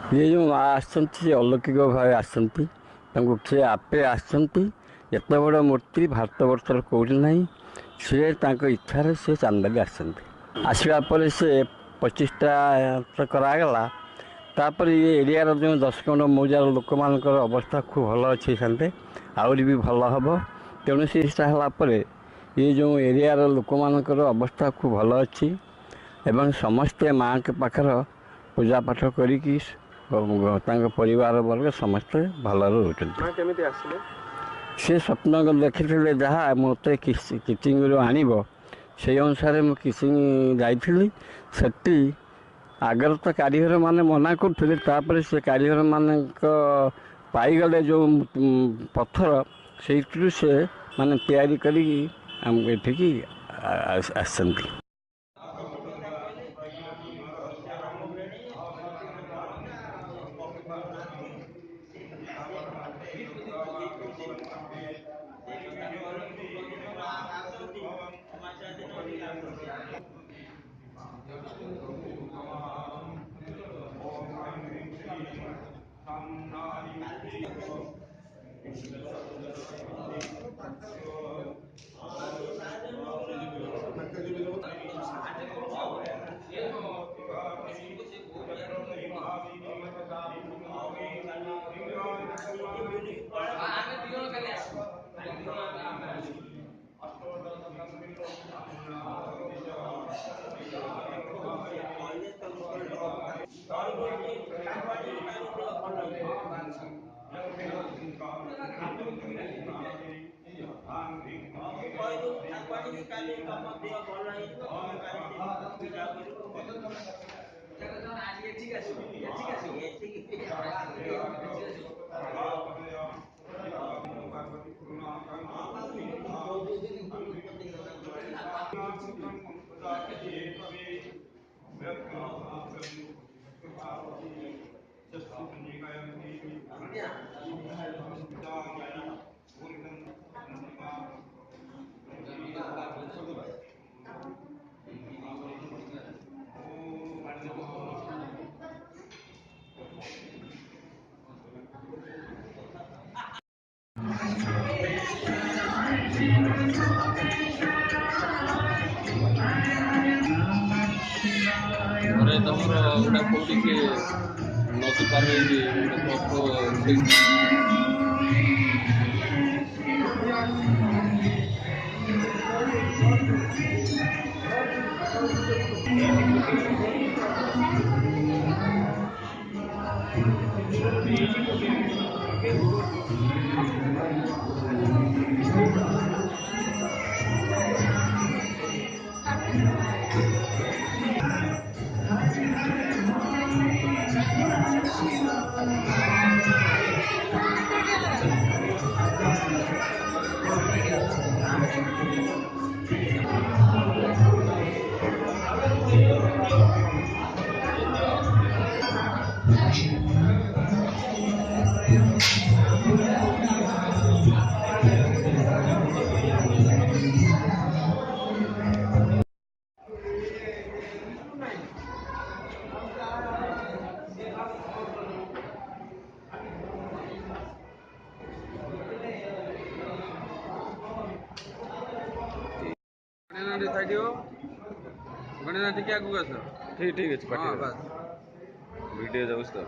ये जो आसଛନ୍ତି अलौकिक भाव आसଛନ୍ତି से आपे आसଛନ୍ତି एत बड़ मूर्ति भारतवर्षर कौटी ना सी इच्छार से चांदाली आसଛନ୍ତି आसवा पर से 25टा करागला तापर ये एरियार जो 10 खंड मौजार लोक मान अवस्था खूब भल अच्छे सामने आहरी भी भल हम तेणु से ये जो एरियार लोक मान अवस्था खूब भल अच्छी एवं समस्ते माँ के पाखर पूजा पाठ करी परिवार वर्ग समस्ते भल रोचते सी स्वप्न देखी जहाँ मत किचिंग आणव से अनुसार मुझे किचिंग जाइली से आगर तो कारीगर माने मना कर से कारीगर मान पाईगले जो पत्थर से माने तैयारी करी एठिकी आसନ୍ତି। ତମର ଗୋଟେ କୋଉଠି କି ନଦୀ ପାର ହେଇକି ଗୋଟେ गणना ठीक है ठीक है वीडियो जाऊँ तो